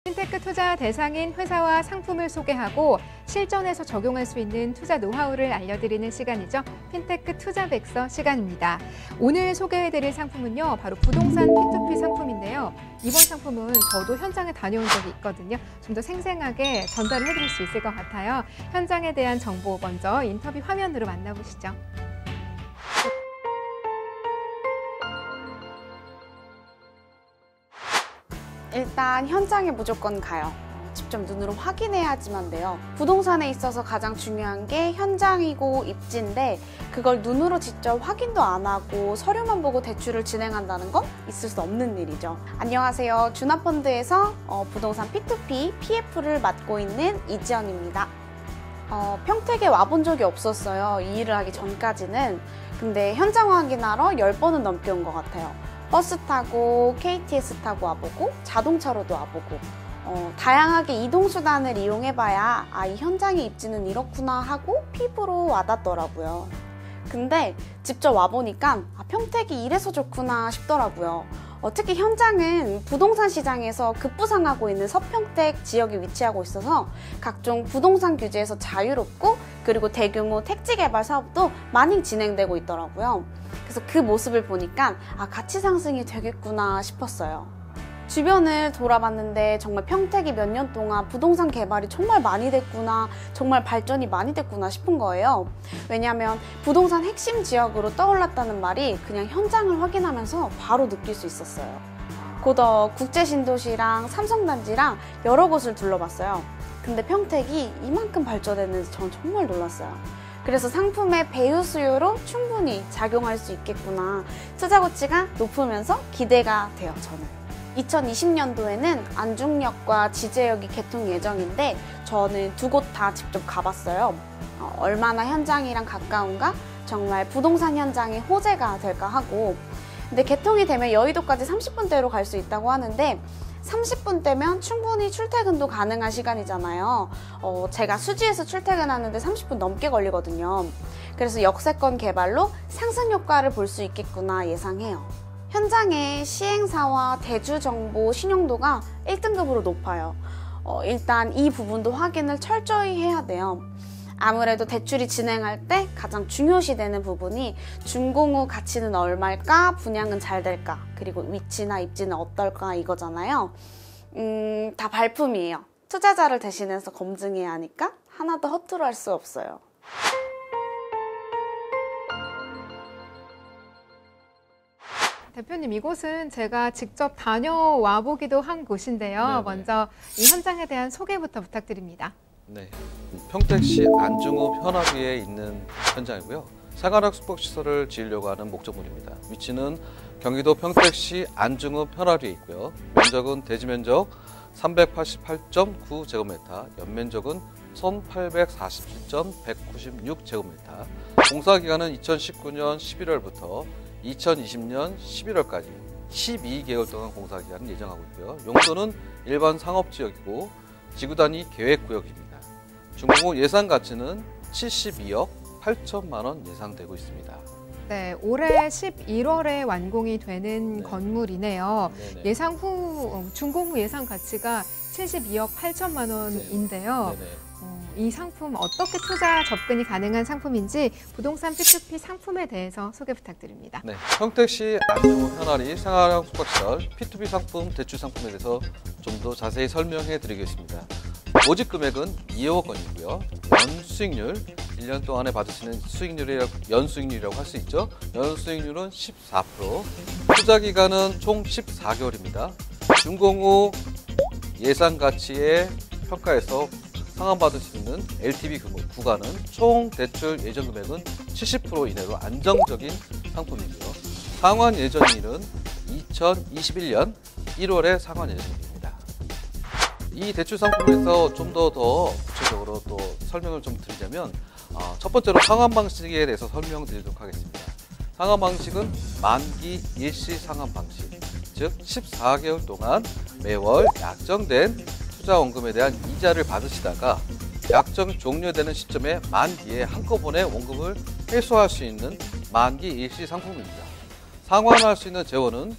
핀테크 투자 대상인 회사와 상품을 소개하고 실전에서 적용할 수 있는 투자 노하우를 알려드리는 시간이죠. 핀테크 투자백서 시간입니다. 오늘 소개해드릴 상품은요, 바로 부동산 P2P 상품인데요. 이번 상품은 저도 현장에 다녀온 적이 있거든요. 좀 더 생생하게 전달을 해드릴 수 있을 것 같아요. 현장에 대한 정보 먼저 인터뷰 화면으로 만나보시죠. 일단 현장에 무조건 가요. 직접 눈으로 확인해야지만 돼요. 부동산에 있어서 가장 중요한 게 현장이고 입지인데 그걸 눈으로 직접 확인도 안 하고 서류만 보고 대출을 진행한다는 건 있을 수 없는 일이죠. 안녕하세요. 주나펀드에서 부동산 P2P, PF를 맡고 있는 이지연입니다. 평택에 와본 적이 없었어요. 이 일을 하기 전까지는. 근데 현장 확인하러 10번은 넘게 온 것 같아요. 버스 타고 KTX 타고 와보고 자동차로도 와보고 다양하게 이동수단을 이용해봐야 이 현장의 입지는 이렇구나 하고 피부로 와닿더라고요. 근데 직접 와보니까 평택이 이래서 좋구나 싶더라고요. 특히 현장은 부동산 시장에서 급부상하고 있는 서평택 지역에 위치하고 있어서 각종 부동산 규제에서 자유롭고 그리고 대규모 택지 개발 사업도 많이 진행되고 있더라고요. 그래서 그 모습을 보니까 가치 상승이 되겠구나 싶었어요. 주변을 돌아봤는데 정말 평택이 몇 년 동안 부동산 개발이 정말 많이 됐구나, 정말 발전이 많이 됐구나 싶은 거예요. 왜냐하면 부동산 핵심 지역으로 떠올랐다는 말이 그냥 현장을 확인하면서 바로 느낄 수 있었어요. 고덕 국제신도시랑 삼성단지랑 여러 곳을 둘러봤어요. 근데 평택이 이만큼 발전했는지 전 정말 놀랐어요. 그래서 상품의 배후 수요로 충분히 작용할 수 있겠구나. 투자 가치가 높으면서 기대가 돼요, 저는. 2020년도에는 안중역과 지제역이 개통 예정인데 저는 두 곳 다 직접 가봤어요. 얼마나 현장이랑 가까운가? 정말 부동산 현장의 호재가 될까 하고. 근데 개통이 되면 여의도까지 30분대로 갈 수 있다고 하는데 30분대면 충분히 출퇴근도 가능한 시간이잖아요. 제가 수지에서 출퇴근하는데 30분 넘게 걸리거든요. 그래서 역세권 개발로 상승 효과를 볼 수 있겠구나 예상해요. 현장의 시행사와 대주 정보 신용도가 1등급으로 높아요. 일단 이 부분도 확인을 철저히 해야 돼요. 아무래도 대출이 진행할 때 가장 중요시되는 부분이 준공후 가치는 얼마일까, 분양은 잘 될까, 그리고 위치나 입지는 어떨까 이거잖아요. 다 발품이에요. 투자자를 대신해서 검증해야 하니까 하나도 허투루 할 수 없어요. 대표님, 이곳은 제가 직접 다녀와 보기도 한 곳인데요. 네네. 먼저 이 현장에 대한 소개부터 부탁드립니다. 네, 평택시 안중읍 현화비에 있는 현장이고요. 생활학 숙박시설을 지으려고 하는 목적물입니다. 위치는 경기도 평택시 안중읍 현화비에 있고요. 면적은 대지 면적 388.9제곱미터, 연면적은 1847.196제곱미터. 공사기간은 2019년 11월부터 2020년 11월까지 12개월 동안 공사기간을 예정하고 있고요. 용도는 일반 상업지역이고 지구단위 계획구역입니다. 준공후 예상 가치는 72억 8천만 원 예상되고 있습니다. 네, 올해 11월에 완공이 되는 네. 건물이네요. 네네. 준공 후 예상 가치가 72억 8천만 원인데요. 네네. 이 상품 어떻게 투자 접근이 가능한 상품인지 부동산 P2P 상품에 대해서 소개 부탁드립니다. 네, 평택시 안중읍 현화리 생활형 숙박시설 P2P 상품 대출 상품에 대해서 좀 더 자세히 설명해 드리겠습니다. 모집 금액은 2억 원이고요. 연 수익률, 1년 동안에 받으시는 연수익률이라고 할 수 있죠. 연수익률은 14%, 투자 기간은 총 14개월입니다. 준공 후 예상 가치의 평가에서 상환받을 수 있는 LTV 구간은 총 대출 예정 금액은 70% 이내로 안정적인 상품이고요. 상환 예정일은 2021년 1월에 상환 예정입니다. 이 대출 상품에서 좀 더 구체적으로 또 설명을 좀 드리자면 첫 번째로 상환 방식에 대해서 설명드리도록 하겠습니다. 상환 방식은 만기 일시 상환 방식, 즉 14개월 동안 매월 약정된 투자 원금에 대한 이자를 받으시다가 약정 종료되는 시점에 만기에 한꺼번에 원금을 회수할 수 있는 만기 일시 상품입니다. 상환할 수 있는 재원은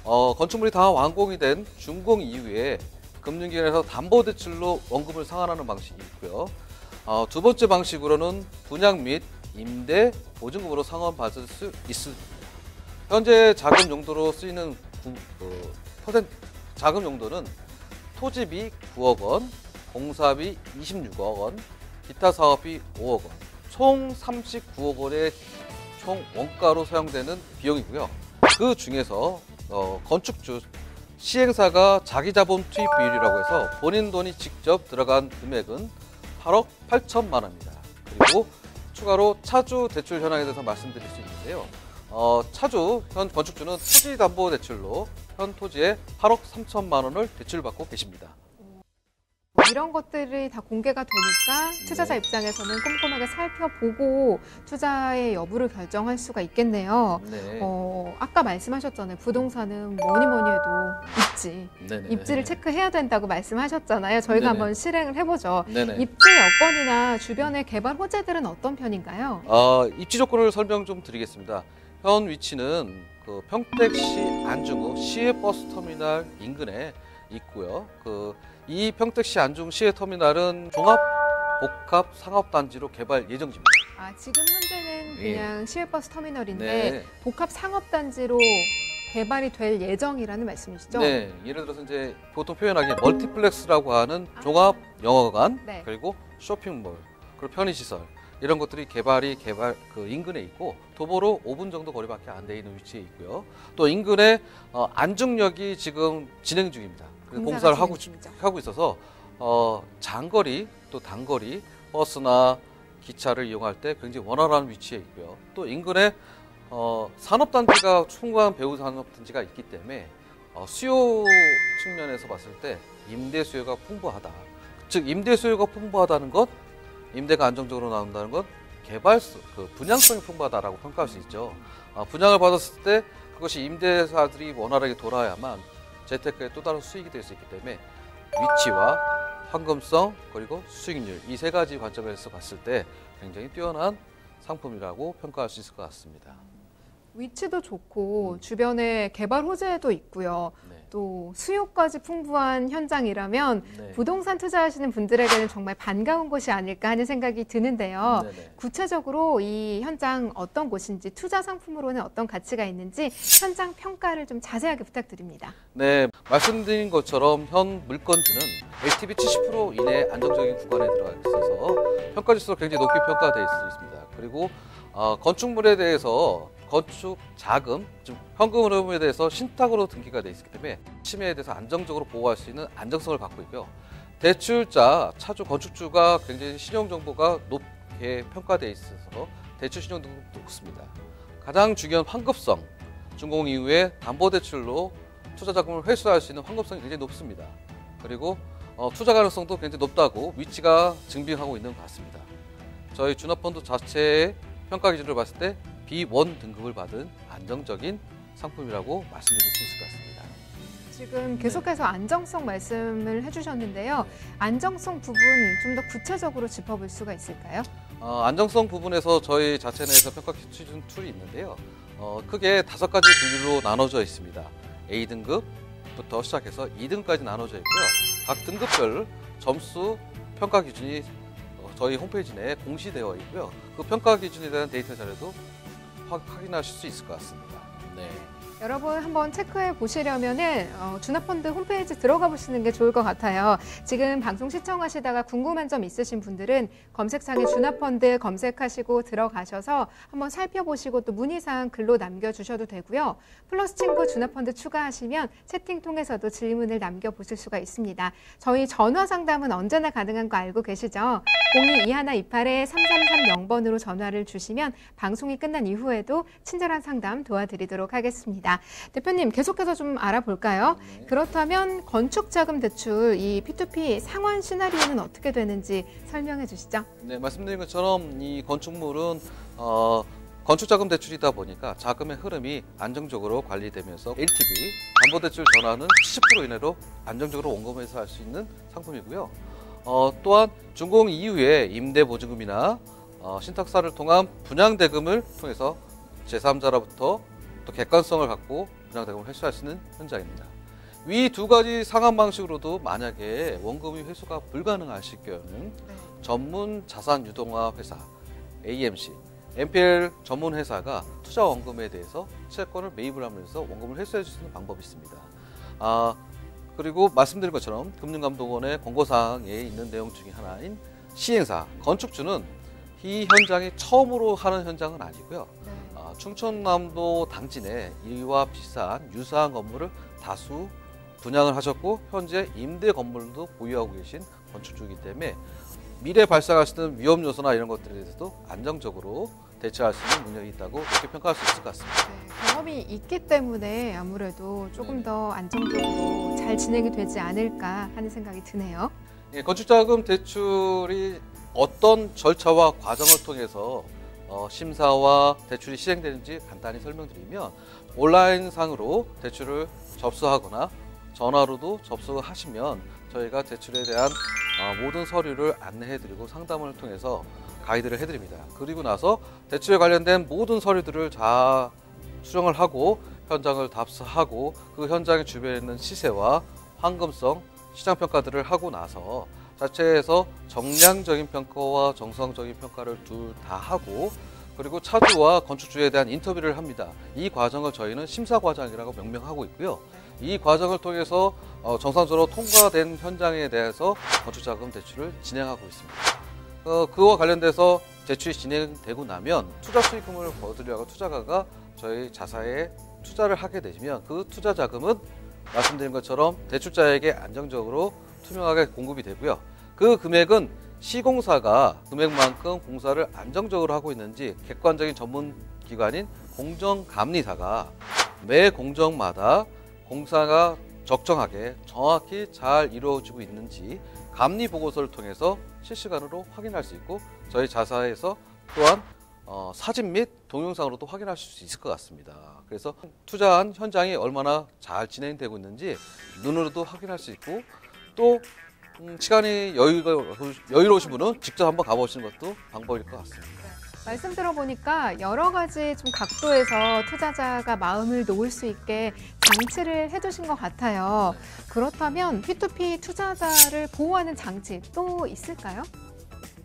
건축물이 다 완공이 된 준공 이후에 금융기관에서 담보대출로 원금을 상환하는 방식이 있고요. 두 번째 방식으로는 분양 및 임대 보증금으로 상환받을 수 있습니다. 현재 자금 용도로 쓰이는 자금 용도는 토지비 9억 원, 공사비 26억 원, 기타 사업비 5억 원, 총 39억 원의 총 원가로 사용되는 비용이고요. 그 중에서 건축주 시행사가 자기자본 투입 비율이라고 해서 본인 돈이 직접 들어간 금액은 8억 8천만 원입니다. 그리고 추가로 차주 대출 현황에 대해서 말씀드릴 수 있는데요. 차주 현 건축주는 토지담보대출로 현 토지에 8억 3천만 원을 대출받고 계십니다. 이런 것들이 다 공개가 되니까 투자자 입장에서는 꼼꼼하게 살펴보고 투자의 여부를 결정할 수가 있겠네요. 네. 아까 말씀하셨잖아요. 부동산은 뭐니 해도 입지. 네네. 입지를 체크해야 된다고 말씀하셨잖아요. 저희가 네네. 한번 실행을 해보죠. 네네. 입지 여건이나 주변의 개발 호재들은 어떤 편인가요? 입지 조건을 설명 좀 드리겠습니다. 현 위치는 그 평택시 안중구 시외버스터미널 인근에 있고요. 이 평택시 안중 시외터미널은 종합 복합 상업단지로 개발 예정지입니다. 지금 현재는 그냥 시외버스 터미널인데 네. 복합 상업단지로 개발이 될 예정이라는 말씀이시죠? 네, 예를 들어서 이제 보통 표현하기에 멀티플렉스라고 하는 종합 영화관, 네. 그리고 쇼핑몰, 그리고 편의시설 이런 것들이 개발 그 인근에 있고 도보로 5분 정도 거리밖에 안 돼 있는 위치에 있고요. 또 인근에 안중역이 지금 진행 중입니다. 공사를 하고 있어서 장거리 또 단거리 버스나 기차를 이용할 때 굉장히 원활한 위치에 있고요. 또 인근에 산업단지가 충분한 배후 산업단지가 있기 때문에 수요 측면에서 봤을 때 임대 수요가 풍부하다. 즉 임대 수요가 풍부하다는 것, 임대가 안정적으로 나온다는 것, 분양성이 풍부하다라고 평가할 수 있죠. 분양을 받았을 때 그것이 임대사들이 원활하게 돌아야만 재테크의 또 다른 수익이 될 수 있기 때문에 위치와 황금성 그리고 수익률 이 세 가지 관점에서 봤을 때 굉장히 뛰어난 상품이라고 평가할 수 있을 것 같습니다. 위치도 좋고 주변에 개발 호재도 있고요. 네. 또 수요까지 풍부한 현장이라면 네. 부동산 투자하시는 분들에게는 정말 반가운 곳이 아닐까 하는 생각이 드는데요. 네네. 구체적으로 이 현장 어떤 곳인지 투자 상품으로는 어떤 가치가 있는지 현장 평가를 좀 자세하게 부탁드립니다. 네, 말씀드린 것처럼 현 물건지는 LTV 70% 이내 안정적인 구간에 들어가 있어서 평가지수로 굉장히 높게 평가되어 있습니다. 그리고 건축물에 대해서 건축 자금, 즉 현금 흐름에 대해서 신탁으로 등기가 되어 있기 때문에 침해에 대해서 안정적으로 보호할 수 있는 안정성을 갖고 있고요. 대출자, 차주, 건축주가 굉장히 신용 정보가 높게 평가되어 있어서 대출 신용도 높습니다. 가장 중요한 환급성, 준공 이후에 담보대출로 투자 자금을 회수할 수 있는 환급성이 굉장히 높습니다. 그리고 투자 가능성도 굉장히 높다고 위치가 증빙하고 있는 것 같습니다. 저희 주납펀드 자체의 평가 기준으로 봤을 때 B1 등급을 받은 안정적인 상품이라고 말씀드릴 수 있을 것 같습니다. 지금 계속해서 안정성 말씀을 해주셨는데요. 안정성 부분 좀 더 구체적으로 짚어볼 수가 있을까요? 안정성 부분에서 저희 자체 내에서 평가 기준 툴이 있는데요. 크게 5가지 분류로 나눠져 있습니다. A등급부터 시작해서 2등급까지 나눠져 있고요. 각 등급별 점수 평가 기준이 저희 홈페이지 내에 공시되어 있고요. 그 평가 기준에 대한 데이터 자료도 확인하실 수 있을 것 같습니다. 네. 여러분 한번 체크해 보시려면은 주납펀드 홈페이지 들어가 보시는 게 좋을 것 같아요. 지금 방송 시청하시다가 궁금한 점 있으신 분들은 검색창에 주납펀드 검색하시고 들어가셔서 한번 살펴보시고 또 문의사항 글로 남겨주셔도 되고요. 플러스 친구 주납펀드 추가하시면 채팅 통해서도 질문을 남겨보실 수가 있습니다. 저희 전화 상담은 언제나 가능한 거 알고 계시죠? 02-2128-3330번으로 전화를 주시면 방송이 끝난 이후에도 친절한 상담 도와드리도록 하겠습니다. 대표님 계속해서 좀 알아볼까요? 네. 그렇다면 건축자금 대출 이 P2P 상환 시나리오는 어떻게 되는지 설명해 주시죠. 네, 말씀드린 것처럼 이 건축물은 건축자금 대출이다 보니까 자금의 흐름이 안정적으로 관리되면서 LTV, 담보대출 전환은 70% 이내로 안정적으로 원금해서 할 수 있는 상품이고요. 또한 준공 이후에 임대보증금이나 신탁사를 통한 분양대금을 통해서 제3자로부터 또 객관성을 갖고 분양대금을 회수할 수 있는 현장입니다. 위 두 가지 상환 방식으로도 만약에 원금이 회수가 불가능하실 경우는 전문 자산 유동화 회사 AMC, NPL 전문 회사가 투자 원금에 대해서 채권을 매입을 하면서 원금을 회수해 줄 수 있는 방법이 있습니다. 그리고 말씀드린 것처럼 금융감독원의 권고사항에 있는 내용 중에 하나인 시행사, 건축주는 이 현장이 처음으로 하는 현장은 아니고요. 충청남도 당지 내 이와 비슷한 유사한 건물을 다수 분양을 하셨고 현재 임대 건물도 보유하고 계신 건축주이기 때문에 미래 발생할 수 있는 위험 요소나 이런 것들에 대해서도 안정적으로 대처할 수 있는 능력이 있다고 이렇게 평가할 수 있을 것 같습니다. 네, 경험이 있기 때문에 아무래도 조금 네. 더 안정적으로 잘 진행이 되지 않을까 하는 생각이 드네요. 건축자금 대출이 어떤 절차와 과정을 통해서 심사와 대출이 시행되는지 간단히 설명드리면 온라인상으로 대출을 접수하거나 전화로도 접수를 하시면 저희가 대출에 대한 모든 서류를 안내해드리고 상담을 통해서 가이드를 해드립니다. 그리고 나서 대출에 관련된 모든 서류들을 다 수령을 하고 현장을 답사하고 그 현장의 주변에 있는 시세와 황금성 시장 평가들을 하고 나서 자체에서 정량적인 평가와 정성적인 평가를 둘 다 하고 그리고 차주와 건축주에 대한 인터뷰를 합니다. 이 과정을 저희는 심사 과정이라고 명명하고 있고요. 이 과정을 통해서 정상적으로 통과된 현장에 대해서 건축자금 대출을 진행하고 있습니다. 그와 관련돼서 대출이 진행되고 나면 투자 수익금을 거두려고 투자가가 저희 자사에 투자를 하게 되시면 그 투자 자금은 말씀드린 것처럼 대출자에게 안정적으로 투명하게 공급이 되고요. 그 금액은 시공사가 금액만큼 공사를 안정적으로 하고 있는지 객관적인 전문기관인 공정감리사가 매 공정마다 공사가 적정하게 정확히 잘 이루어지고 있는지 감리 보고서를 통해서 실시간으로 확인할 수 있고 저희 자사에서 또한 사진 및 동영상으로도 확인할 수 있을 것 같습니다. 그래서 투자한 현장이 얼마나 잘 진행되고 있는지 눈으로도 확인할 수 있고 또 시간이 여유로우신 분은 직접 한번 가보시는 것도 방법일 것 같습니다. 말씀 들어보니까 여러 가지 좀 각도에서 투자자가 마음을 놓을 수 있게 장치를 해두신 것 같아요. 그렇다면 P2P 투자자를 보호하는 장치 또 있을까요?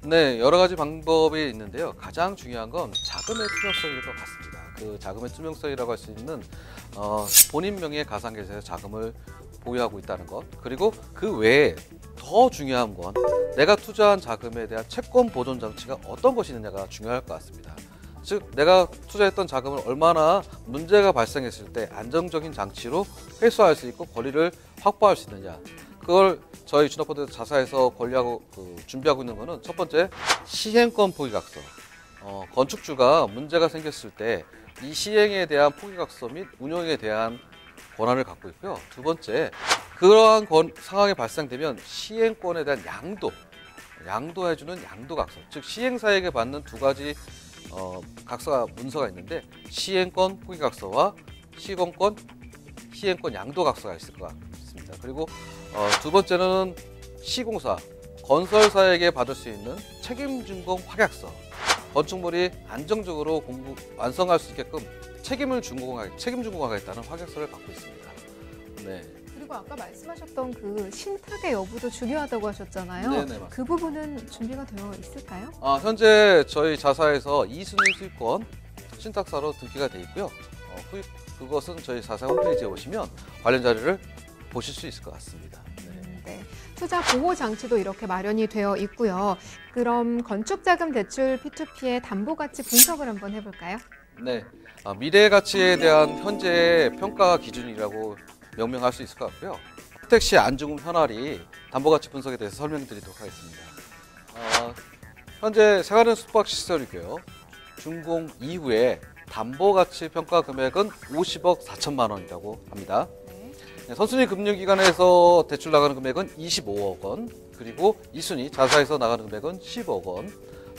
네, 여러 가지 방법이 있는데요. 가장 중요한 건 자금의 투명성일 것 같습니다. 그 자금의 투명성이라고 할 수 있는 본인 명의의 가상계좌에서 자금을 보유하고 있다는 것, 그리고 그 외에 더 중요한 건 내가 투자한 자금에 대한 채권 보존 장치가 어떤 것이 있느냐가 중요할 것 같습니다. 즉 내가 투자했던 자금을 얼마나 문제가 발생했을 때 안정적인 장치로 회수할 수 있고 권리를 확보할 수 있느냐, 그걸 저희 주나펀드 자사에서 권리하고 준비하고 있는 거는 첫 번째 시행권 포기각서. 건축주가 문제가 생겼을 때 이 시행에 대한 포기각서 및 운영에 대한 권한을 갖고 있고요. 두 번째, 그러한 상황이 발생되면 시행권에 대한 양도해주는 양도각서, 즉 시행사에게 받는 두 가지 각서가 문서가 있는데 시행권 포기각서와 시행권 양도각서가 있을 것 같습니다. 그리고 두 번째는 시공사, 건설사에게 받을 수 있는 책임준공 확약서, 건축물이 안정적으로 완성할 수 있게끔 책임준공하겠다는 확약서를 받고 있습니다. 네. 그리고 아까 말씀하셨던 그 신탁의 여부도 중요하다고 하셨잖아요. 네네, 맞습니다. 그 부분은 준비가 되어 있을까요? 현재 저희 자사에서 2순위 수익권 신탁사로 등기가 돼 있고요. 그것은 저희 자사 홈페이지에 오시면 관련 자료를 보실 수 있을 것 같습니다. 네. 투자 보호 장치도 이렇게 마련이 되어 있고요. 그럼 건축자금 대출 P2P의 담보가치 분석을 한번 해볼까요? 네, 미래 가치에 대한 현재 평가 기준이라고 명명할 수 있을 것 같고요. 택시 안중금 현황이 담보가치 분석에 대해서 설명드리도록 하겠습니다. 현재 생활은 숙박시설이고요. 준공 이후에 담보가치 평가 금액은 50억 4천만 원이라고 합니다. 선순위 금융기관에서 대출 나가는 금액은 25억 원, 그리고 2순위 자사에서 나가는 금액은 10억 원,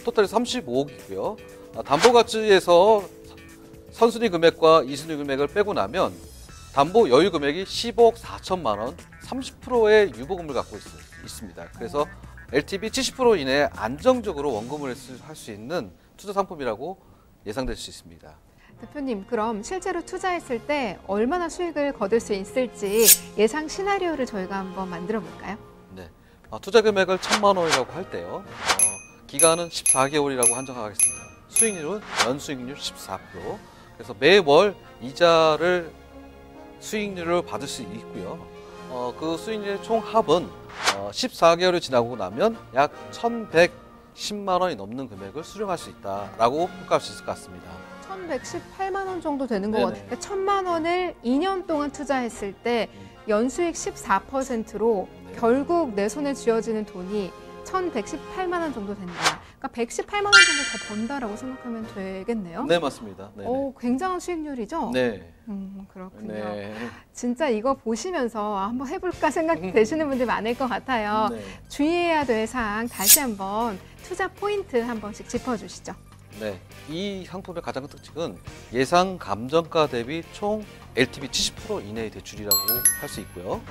토탈이 35억이고요. 담보가치에서 선순위 금액과 2순위 금액을 빼고 나면 담보 여유 금액이 10억 4천만 원, 30%의 유보금을 갖고 있습니다. 그래서 LTV 70% 이내에 안정적으로 원금을 할 수 있는 투자 상품이라고 예상될 수 있습니다. 대표님, 그럼 실제로 투자했을 때 얼마나 수익을 거둘 수 있을지 예상 시나리오를 저희가 한번 만들어 볼까요? 네. 투자 금액을 1,000만 원이라고 할 때요. 기간은 14개월이라고 한정하겠습니다. 수익률은 연수익률 14%. 그래서 매월 이자를 수익률을 받을 수 있고요. 그 수익률의 총 합은 14개월이 지나고 나면 약 1,110만 원이 넘는 금액을 수령할 수 있다라고 평가할 수 있을 것 같습니다. 1,118만 원 정도 되는 것 네네. 같아요. 그러니까 1,000만 원을 2년 동안 투자했을 때 연수익 14%로 네. 결국 내 손에 쥐어지는 돈이 1,118만 원 정도 된다. 그러니까 118만 원 정도 더 번다라고 생각하면 되겠네요. 네, 맞습니다. 네. 굉장한 수익률이죠? 네. 그렇군요. 네. 진짜 이거 보시면서 한번 해볼까 생각되시는 분들 많을 것 같아요. 네. 주의해야 될 사항 다시 한번 투자 포인트 한 번씩 짚어주시죠. 네. 이 상품의 가장 큰 특징은 예상 감정가 대비 총 LTV 70% 이내의 대출이라고 할 수 있고요.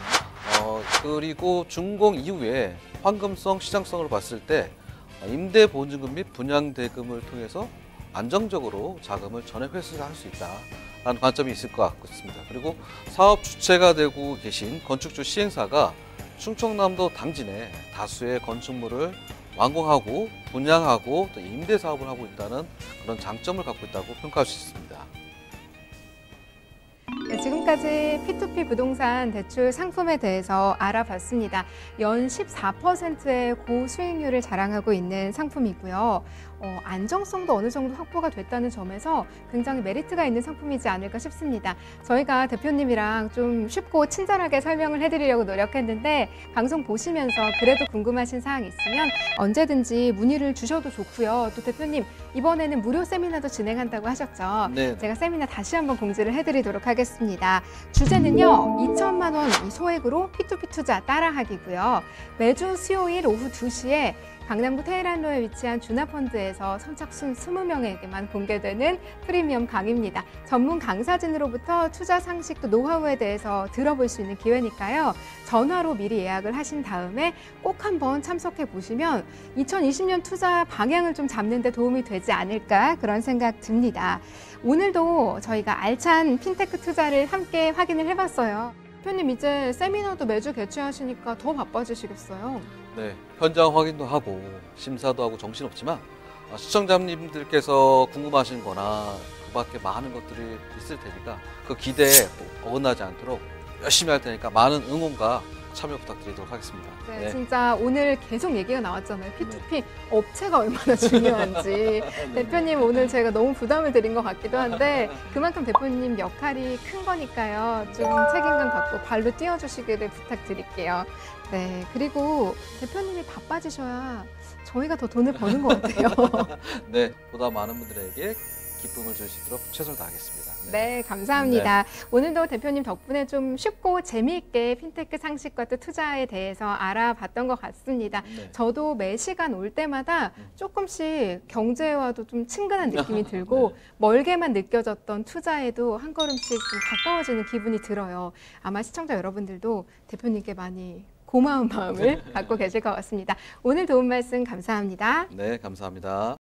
그리고 준공 이후에 황금성 시장성을 봤을 때 임대 보증금 및 분양대금을 통해서 안정적으로 자금을 전액 회수할 수 있다라는 관점이 있을 것 같습니다. 그리고 사업 주체가 되고 계신 건축주 시행사가 충청남도 당진에 다수의 건축물을 완공하고 분양하고 또 임대 사업을 하고 있다는 그런 장점을 갖고 있다고 평가할 수 있습니다. 네, 지금까지 P2P 부동산 대출 상품에 대해서 알아봤습니다. 연 14%의 고수익률을 자랑하고 있는 상품이고요. 안정성도 어느 정도 확보가 됐다는 점에서 굉장히 메리트가 있는 상품이지 않을까 싶습니다. 저희가 대표님이랑 좀 쉽고 친절하게 설명을 해드리려고 노력했는데 방송 보시면서 그래도 궁금하신 사항 있으면 언제든지 문의를 주셔도 좋고요. 또 대표님 이번에는 무료 세미나도 진행한다고 하셨죠? 네. 제가 세미나 다시 한번 공지를 해드리도록 하겠습니다. 주제는요, 2천만 원 소액으로 P2P 투자 따라하기고요. 매주 수요일 오후 2시에 강남구 테헤란로에 위치한 주나펀드에서 선착순 20명에게만 공개되는 프리미엄 강의입니다. 전문 강사진으로부터 투자 상식 또 노하우에 대해서 들어볼 수 있는 기회니까요. 전화로 미리 예약을 하신 다음에 꼭 한번 참석해 보시면 2020년 투자 방향을 좀 잡는 데 도움이 되지 않을까 그런 생각 듭니다. 오늘도 저희가 알찬 핀테크 투자를 함께 확인을 해봤어요. 대표님 이제 세미나도 매주 개최하시니까 더 바빠지시겠어요? 네, 현장 확인도 하고 심사도 하고 정신없지만 시청자님들께서 궁금하신 거나 그 밖에 많은 것들이 있을 테니까 그 기대에 어긋나지 않도록 열심히 할 테니까 많은 응원과 참여 부탁드리도록 하겠습니다. 네, 진짜 오늘 계속 얘기가 나왔잖아요. P2P 업체가 얼마나 중요한지. 대표님 오늘 제가 너무 부담을 드린 것 같기도 한데 그만큼 대표님 역할이 큰 거니까요. 좀 책임감 갖고 발로 뛰어주시기를 부탁드릴게요. 네, 그리고 대표님이 바빠지셔야 저희가 더 돈을 버는 것 같아요. 네, 보다 많은 분들에게 기쁨을 줄 수 있도록 최선을 다하겠습니다. 네, 감사합니다. 오늘도 대표님 덕분에 좀 쉽고 재미있게 핀테크 상식과 또 투자에 대해서 알아봤던 것 같습니다. 네. 저도 매 시간 올 때마다 조금씩 경제와도 좀 친근한 느낌이 들고 네. 멀게만 느껴졌던 투자에도 한 걸음씩 좀 가까워지는 기분이 들어요. 아마 시청자 여러분들도 대표님께 많이 고마운 마음을 갖고 계실 것 같습니다. 오늘 도움 말씀 감사합니다. 네, 감사합니다.